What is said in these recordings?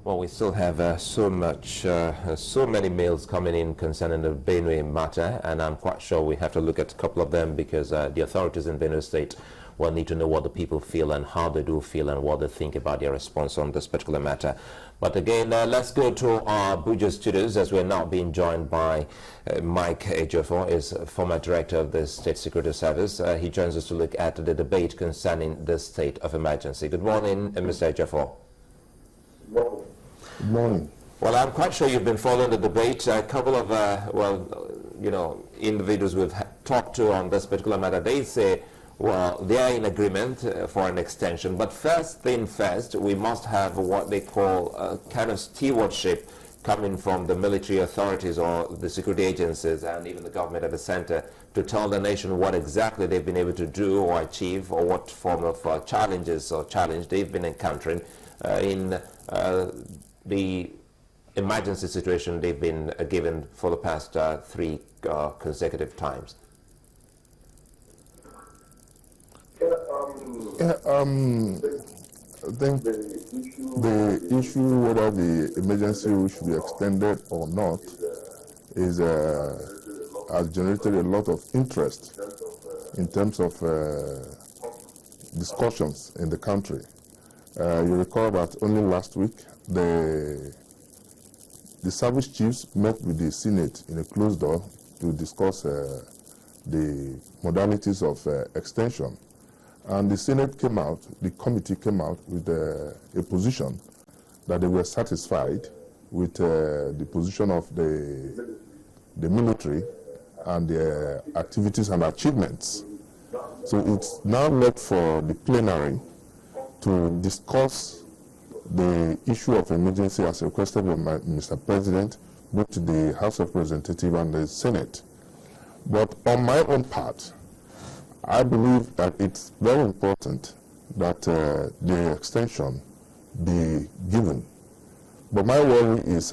Well, we still have so many mails coming in concerning the Benue matter, and I'm quite sure we have to look at a couple of them because the authorities in Benue State will need to know what the people feel and how they do feel and what they think about their response on this particular matter. But again, let's go to our Abuja studios as we're now being joined by Mike Ejiofor, is former director of the State Security Service. He joins us to look at the debate concerning the state of emergency. Good morning, Mr. Ejiofor. Good morning. Well, I'm quite sure you've been following the debate. A couple of, individuals we've talked to on this particular matter, they say, well, they are in agreement for an extension. But first thing first, we must have what they call a kind of stewardship coming from the military authorities or the security agencies and even the government at the center to tell the nation what exactly they've been able to do or achieve or what form of challenges or challenge they've been encountering in the emergency situation they've been given for the past 3 consecutive times. I think the issue whether the emergency should be extended or not is has generated a lot of interest in terms of discussions in the country. You recall that only last week the service chiefs met with the Senate in a closed door to discuss the modalities of extension. And the Senate came out, the committee came out with a position that they were satisfied with the position of the military and their activities and achievements. So it's now left for the plenary to discuss the issue of emergency as requested by Mr. President, both to the House of Representatives and the Senate. But on my own part, I believe that it's very important that the extension be given. But my worry is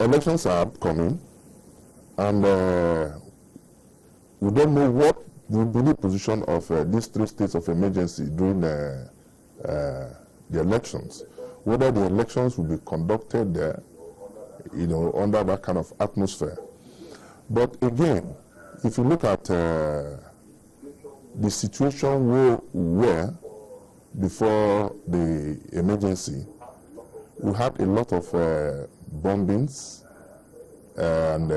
elections are upcoming, and we don't know what will be the position of these 3 states of emergency during the elections. Whether the elections will be conducted there, under that kind of atmosphere. But again, if you look at the situation we were before the emergency, we had a lot of bombings and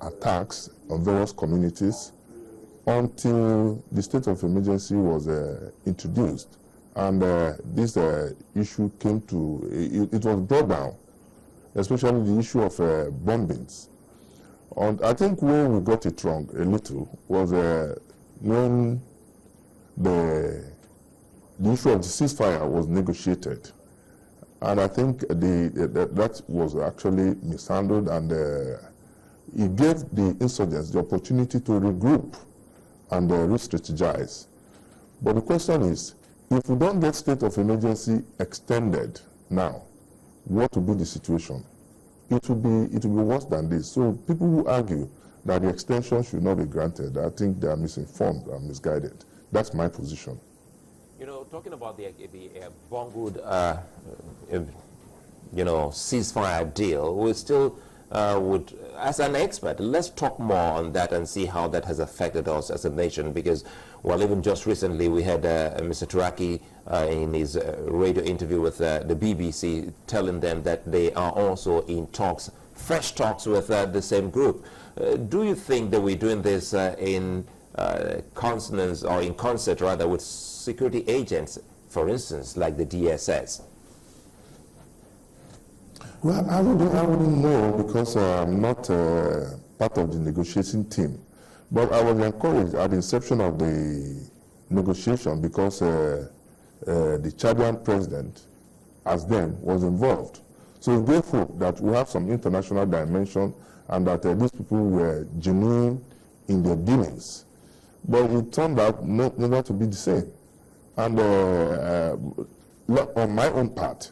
attacks on various communities until the state of emergency was introduced. And this issue came to, it was brought down, especially the issue of bombings. And I think where we got it wrong a little was when the issue of the ceasefire was negotiated. And I think that was actually mishandled, and it gave the insurgents the opportunity to regroup and re-strategize. But the question is, if we don't get state of emergency extended now, what will be the situation? It will be worse than this. So people who argue that the extension should not be granted, I think they are misinformed and misguided. That's my position. Talking about the bungled, ceasefire deal, we still would, as an expert, let's talk more on that and see how that has affected us as a nation. Because, well, even just recently we had Mr. Turaki in his radio interview with the BBC telling them that they are also in talks, fresh talks with the same group. Do you think that we're doing this in consonance or in concert rather with security agents, for instance, like the DSS? Well, I wouldn't know because I'm not part of the negotiating team. But I was encouraged at the inception of the negotiation because the Chadian president, as then, was involved. So it's gave hope that we have some international dimension and that these people were genuine in their dealings. But it turned out not to be the same. And on my own part,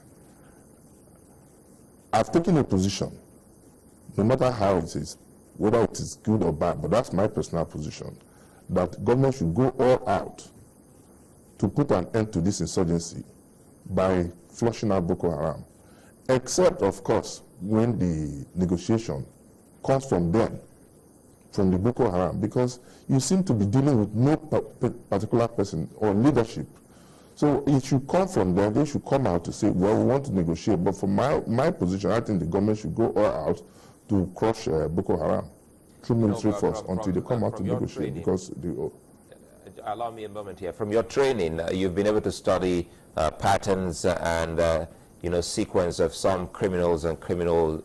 I've taken a position, no matter how it is, whether it is good or bad, but that's my personal position, that government should go all out to put an end to this insurgency by flushing out Boko Haram, except, of course, when the negotiation comes from them, from the Boko Haram, because you seem to be dealing with no particular person or leadership. So it should come from them. They should come out to say, well, we want to negotiate. But from my position, I think the government should go all out to crush Boko Haram through military force until they come out to negotiate. Because allow me a moment here. From your training, you've been able to study patterns and sequence of some criminals and criminal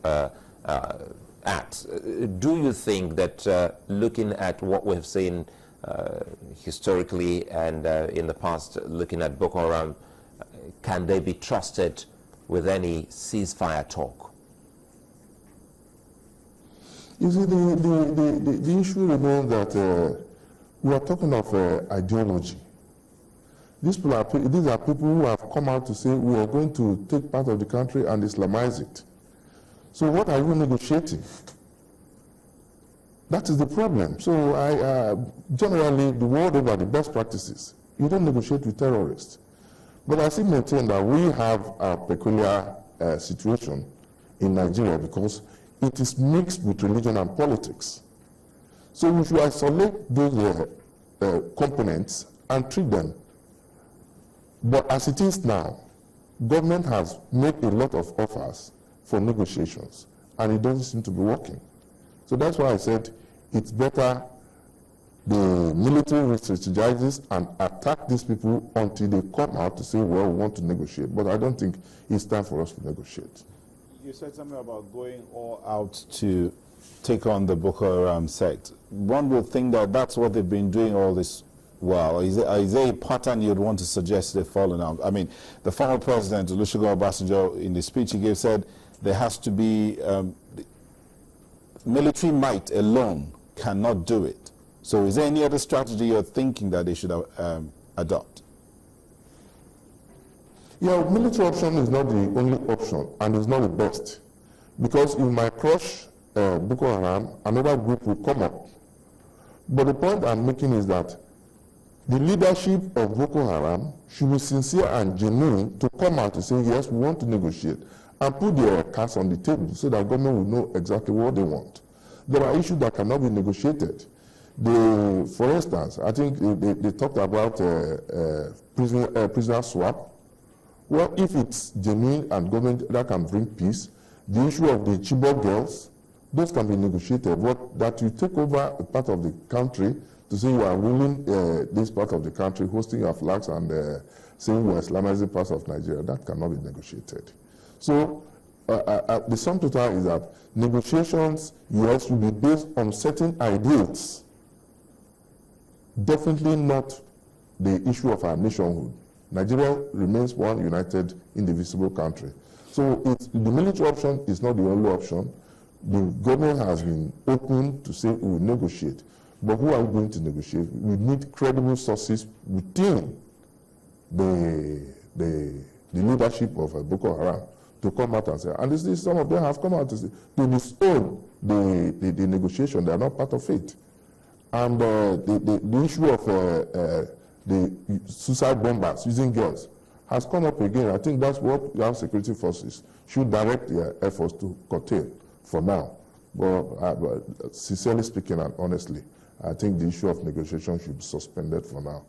acts. Do you think that looking at what we've seen historically and in the past, looking at Boko Haram, can they be trusted with any ceasefire talk? You see, the issue remains that we are talking of ideology. These are people who have come out to say we are going to take part of the country and Islamize it. So what are you negotiating? That is the problem. So generally, the world over, the best practices, you don't negotiate with terrorists. But I still maintain that we have a peculiar situation in Nigeria because it is mixed with religion and politics. So we should isolate those components and treat them. But as it is now, government has made a lot of offers for negotiations, and it doesn't seem to be working. So that's why I said it's better the military re-strategizes and attack these people until they come out to say, well, we want to negotiate. But I don't think it's time for us to negotiate. You said something about going all out to take on the Boko Haram sect. One would think that that's what they've been doing all this while. Is there a pattern you'd want to suggest they've fallen out? I mean, the former president, Olusegun Obasanjo, in the speech he gave, said there has to be military might alone cannot do it. So is there any other strategy you're thinking that they should adopt? Yeah, military option is not the only option, and it's not the best. Because if my crush Boko Haram, another group will come up. But the point I'm making is that the leadership of Boko Haram should be sincere and genuine to come out to say, yes, we want to negotiate, and put their cards on the table so that government will know exactly what they want. There are issues that cannot be negotiated. For instance, I think they talked about prisoner swap. Well, if it's genuine and government that can bring peace, the issue of the Chibok girls, those can be negotiated. That you take over a part of the country to say you are ruling this part of the country, hosting your flags and saying you are Islamizing parts of Nigeria, that cannot be negotiated. So the sum total is that negotiations, yes, will be based on certain ideals. Definitely not the issue of our nationhood. Nigeria remains one united, indivisible country. So the military option is not the only option. The government has been open to say we will negotiate. But who are we going to negotiate? We need credible sources within the leadership of Boko Haram to come out and say, and some of them have come out to say, to disown the negotiation. They are not part of it. And the issue of the suicide bombers using girls has come up again. I think that's what our security forces should direct their efforts to curtail for now. But sincerely speaking and honestly, I think the issue of negotiation should be suspended for now.